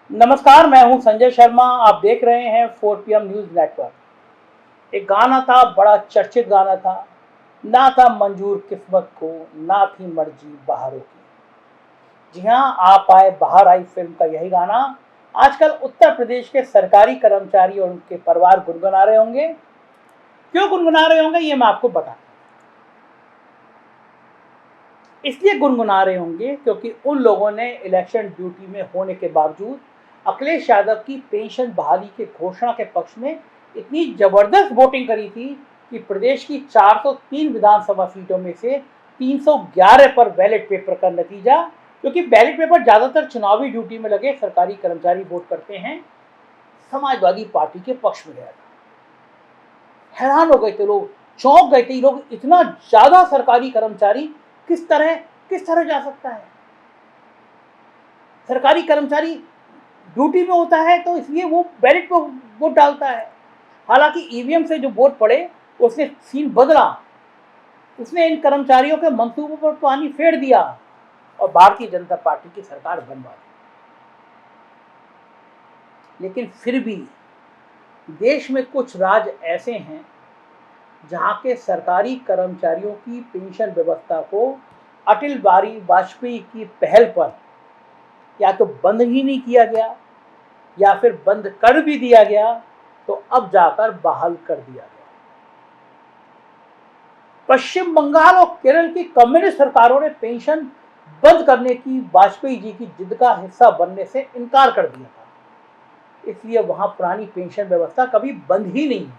नमस्कार, मैं हूं संजय शर्मा। आप देख रहे हैं 4 PM न्यूज नेटवर्क। एक गाना था, बड़ा चर्चित गाना था, ना था मंजूर किस्मत को, ना थी मर्जी बहारों की। जी हाँ, आप आए बाहर आई फिल्म का यही गाना आजकल उत्तर प्रदेश के सरकारी कर्मचारी और उनके परिवार गुनगुना रहे होंगे। क्यों गुनगुना रहे होंगे ये मैं आपको बताता हूं। इसलिए गुनगुना रहे होंगे क्योंकि उन लोगों ने इलेक्शन ड्यूटी में होने के बावजूद अखिलेश यादव की पेंशन बहाली के घोषणा के पक्ष में इतनी जबरदस्त वोटिंग करी थी कि प्रदेश की 403 विधानसभा सीटों में से 311 पर बैलेट पेपर का नतीजा, क्योंकि बैलेट पेपर ज्यादातर चुनावी ड्यूटी में लगे सरकारी कर्मचारी वोट करते हैं, समाजवादी पार्टी के पक्ष में गया था। हैरान हो गए थे लोग, चौंक गए थे लोग, इतना ज्यादा सरकारी कर्मचारी किस तरह जा सकता है। सरकारी कर्मचारी ड्यूटी में होता है तो इसलिए वो बैलेट पे वोट डालता है। हालांकि ईवीएम से जो वोट पड़े उसने सीन बदला, उसने इन कर्मचारियों के मंसूबों पर पानी फेर दिया और भारतीय जनता पार्टी की सरकार बनवा दी। लेकिन फिर भी देश में कुछ राज्य ऐसे हैं जहां के सरकारी कर्मचारियों की पेंशन व्यवस्था को अटल बिहारी वाजपेयी की पहल पर या तो बंद ही नहीं किया गया या फिर बंद कर भी दिया गया तो अब जाकर बहाल कर दिया गया। पश्चिम बंगाल और केरल की कम्युनिस्ट सरकारों ने पेंशन बंद करने की वाजपेयी जी की जिद का हिस्सा बनने से इनकार कर दिया था, इसलिए वहां पुरानी पेंशन व्यवस्था कभी बंद ही नहीं हुई।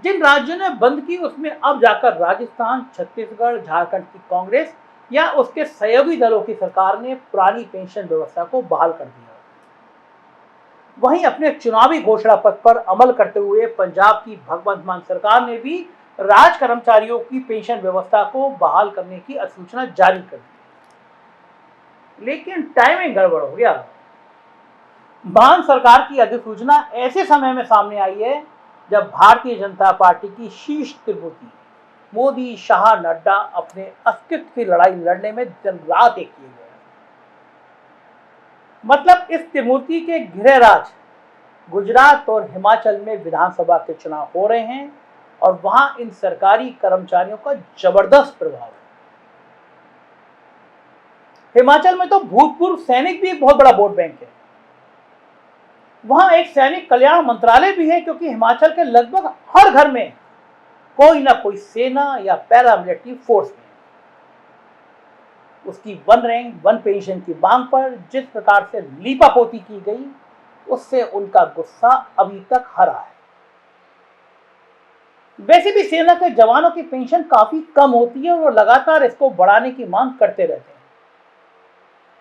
जिन राज्यों ने बंद की उसमें अब जाकर राजस्थान, छत्तीसगढ़, झारखंड की कांग्रेस या उसके सहयोगी दलों की सरकार ने पुरानी पेंशन व्यवस्था को बहाल कर दिया। वहीं अपने चुनावी घोषणा पत्र पर अमल करते हुए पंजाब की भगवंत मान सरकार ने भी राज कर्मचारियों की पेंशन व्यवस्था को बहाल करने की अधिसूचना जारी कर दी। लेकिन टाइमिंग गड़बड़ हो गया। मान सरकार की अधिसूचना ऐसे समय में सामने आई है जब भारतीय जनता पार्टी की शीर्ष त्रिभुजी मोदी, शाह, नड्डा अपने अस्तित्व की लड़ाई लड़ने में दिन रात एक किए गए। मतलब इस त्रिमूर्ति के गृह राज गुजरात और हिमाचल में विधानसभा के चुनाव हो रहे हैं और वहां इन सरकारी कर्मचारियों का जबरदस्त प्रभाव है। हिमाचल में तो भूतपूर्व सैनिक भी एक बहुत बड़ा वोट बैंक है। वहां एक सैनिक कल्याण मंत्रालय भी है क्योंकि हिमाचल के लगभग हर घर में कोई ना कोई सेना या पैरामिलिट्री फोर्स में। उसकी वन रैंक वन पेंशन की मांग पर जिस प्रकार से लीपापोती की गई उससे उनका गुस्सा अभी तक हरा है। वैसे भी सेना के जवानों की पेंशन काफी कम होती है और वो लगातार इसको बढ़ाने की मांग करते रहते हैं।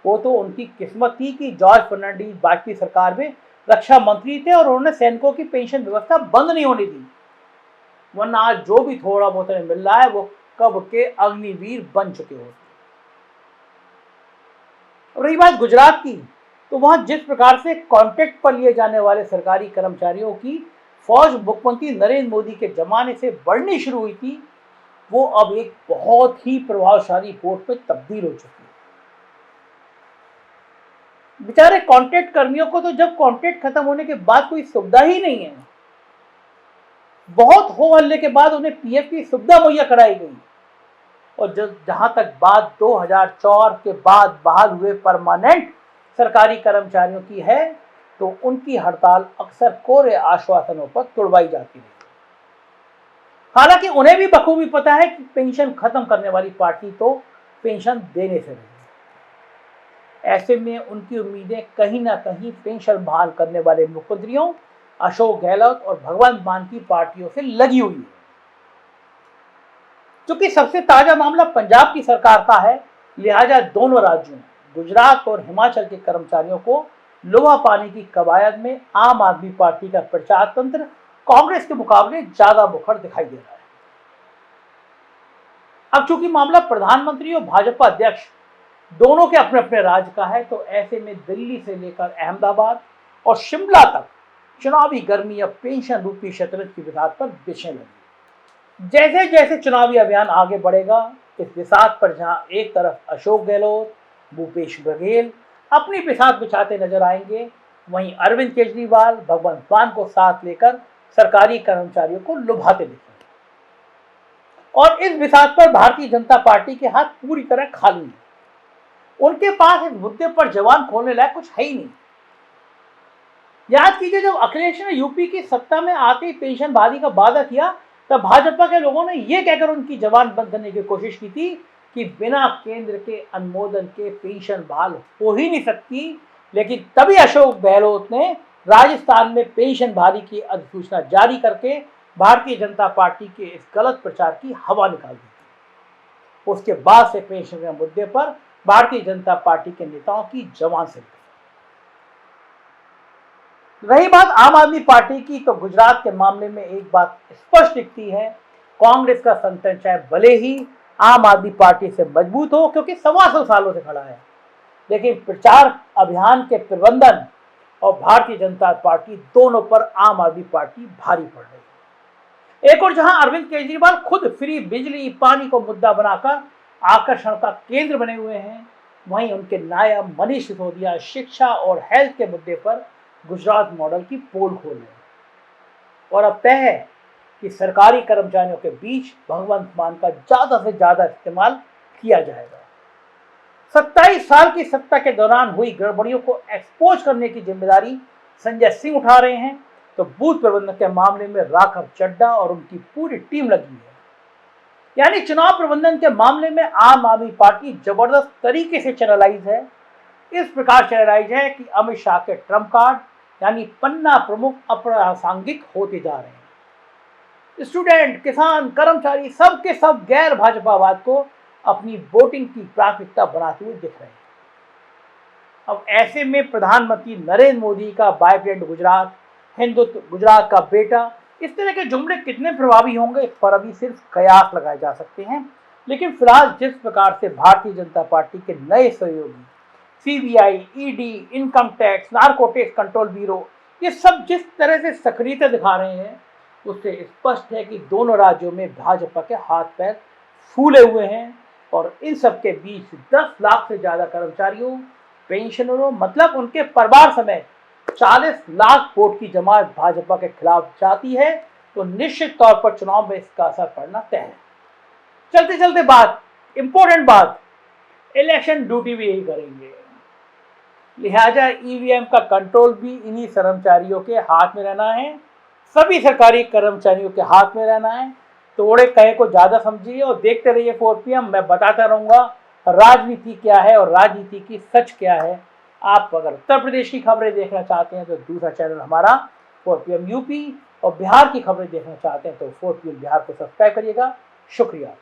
वो तो उनकी किस्मत थी कि जॉर्ज फर्नांडीज वाजपेयी सरकार में रक्षा मंत्री थे और उन्होंने सैनिकों की पेंशन व्यवस्था बंद नहीं होने दी, वरना आज जो भी थोड़ा बहुत मिल रहा है वो कब के अग्निवीर बन चुके होते। रही बात गुजरात की, तो वहां जिस प्रकार से कॉन्ट्रैक्ट पर लिए जाने वाले सरकारी कर्मचारियों की फौज मुख्यमंत्री नरेंद्र मोदी के जमाने से बढ़नी शुरू हुई थी, वो अब एक बहुत ही प्रभावशाली वोट में तब्दील हो चुकी है। बेचारे कॉन्ट्रैक्ट कर्मियों को तो जब कॉन्ट्रैक्ट खत्म होने के बाद कोई सुविधा ही नहीं है, बहुत हो हल्ले के बाद उन्हें पीएफ की सुविधा मुहैया कराई गई। और जहां तक बात 2004 के बाद बहाल हुए परमानेंट सरकारी कर्मचारियों की है तो उनकी हड़ताल अक्सर कोरे आश्वासनों पर तुड़वाई जाती है। हालांकि उन्हें भी बखूबी पता है कि पेंशन खत्म करने वाली पार्टी तो पेंशन देने से रही। ऐसे में उनकी उम्मीदें कहीं ना कहीं पेंशन बहाल करने वाले मुख्यमंत्रियों अशोक गहलोत और भगवंत मान की पार्टियों से लगी हुई है। क्योंकि सबसे ताजा मामला पंजाब की सरकार का है, लिहाजा दोनों राज्यों गुजरात और हिमाचल के कर्मचारियों को लोहा पानी की कवायद में आम आदमी पार्टी का प्रचार तंत्र कांग्रेस के मुकाबले ज्यादा मुखर दिखाई दे रहा है। अब चूंकि मामला प्रधानमंत्री और भाजपा अध्यक्ष दोनों के अपने अपने राज्य का है, तो ऐसे में दिल्ली से लेकर अहमदाबाद और शिमला तक चुनावी गर्मी अब पेंशन रूपी शतरंज की विधात पर बिछने लगी। जैसे जैसे चुनावी अभियान आगे बढ़ेगा, इस विसात पर जहां एक तरफ अशोक गहलोत, भूपेश बघेल अपनी बिसात बिछाते नजर आएंगे। वहीं अरविंद केजरीवाल भगवंत मान को साथ लेकर सरकारी कर्मचारियों को लुभाते दिखेंगे। और इस बिसात पर भारतीय जनता पार्टी के हाथ पूरी तरह खाली हैं। उनके पास इस मुद्दे पर जवान खोलने लायक कुछ है ही नहीं। याद कीजिए, जब अखिलेश ने यूपी की सत्ता में आते ही पेंशन बहाली का वादा किया, तब भाजपा के लोगों ने यह कहकर उनकी जबान बंद करने की कोशिश की थी कि बिना केंद्र के अनुमोदन के पेंशन बहाल हो ही नहीं सकती। लेकिन तभी अशोक गहलोत ने राजस्थान में पेंशन बहाली की अधिसूचना जारी करके भारतीय जनता पार्टी के इस गलत प्रचार की हवा निकाल दी थी। उसके बाद से पेंशन के मुद्दे पर भारतीय जनता पार्टी के नेताओं की जबान से रही बात आम आदमी पार्टी की, तो गुजरात के मामले में एक बात स्पष्ट दिखती है। कांग्रेस का संगठन चाहे भले ही आम आदमी पार्टी से मजबूत हो, क्योंकि 125 सालों से खड़ा है, लेकिन प्रचार अभियान के प्रबंधन और भारतीय जनता पार्टी दोनों पर आम आदमी पार्टी भारी पड़ रही है। एक और जहां अरविंद केजरीवाल खुद फ्री बिजली पानी को मुद्दा बनाकर आकर्षण का केंद्र बने हुए हैं, वहीं उनके नायब मनीष सिसोदिया शिक्षा और हेल्थ के मुद्दे पर गुजरात मॉडल की पोल खोल रहे हैं। और अब तय है कि सरकारी कर्मचारियों के बीच भगवंत मान का ज्यादा से ज्यादा इस्तेमाल किया जाएगा। 27 साल की सत्ता के दौरान हुई गड़बड़ियों को एक्सपोज करने की जिम्मेदारी संजय सिंह उठा रहे हैं, तो बूथ प्रबंधन के मामले में राघव चड्ढा और उनकी पूरी टीम लगी है। यानी चुनाव प्रबंधन के मामले में आम आदमी पार्टी जबरदस्त तरीके से चैनलाइज है। इस प्रकार चैनलाइज है कि अमित शाह के ट्रम्प कार्ड यानी पन्ना प्रमुख अप्रासंगिक होते जा रहे हैं। स्टूडेंट, किसान, कर्मचारी सबके सब गैर भाजपावाद को अपनी वोटिंग की प्राथमिकता बनाते हुए दिख रहे हैं। अब ऐसे में प्रधानमंत्री नरेंद्र मोदी का वाइब्रेंट गुजरात, हिंदुत्व, गुजरात का बेटा, इस तरह के जुमले कितने प्रभावी होंगे इस पर अभी सिर्फ कयास लगाए जा सकते हैं। लेकिन फिलहाल जिस प्रकार से भारतीय जनता पार्टी के नए सहयोगी CBI, ED, income tax, narcotics control bureau, ये सब जिस तरह से सक्रियता दिखा रहे हैं, उससे स्पष्ट है कि दोनों राज्यों में भाजपा के हाथ पैर फूले हुए हैं। और इन सब के बीच 10 लाख से ज्यादा कर्मचारियों, पेंशनरों, मतलब उनके परिवार समेत 40 लाख वोट की जमात भाजपा के खिलाफ जाती है, तो निश्चित तौर पर चुनाव में इसका असर पड़ना तय है। चलते चलते बात, इंपॉर्टेंट बात, इलेक्शन ड्यूटी भी यही करेंगे, लिहाजा ईवीएम का कंट्रोल भी इन्हीं कर्मचारियों के हाथ में रहना है, सभी सरकारी कर्मचारियों के हाथ में रहना है। थोड़े कहे को ज्यादा समझिए और देखते रहिए 4 PM। मैं बताता रहूंगा राजनीति क्या है और राजनीति की सच क्या है। आप अगर उत्तर प्रदेश की खबरें देखना चाहते हैं तो दूसरा चैनल हमारा 4 PM यूपी, और बिहार की खबरें देखना चाहते हैं तो 4 PM बिहार को सब्सक्राइब करिएगा। शुक्रिया।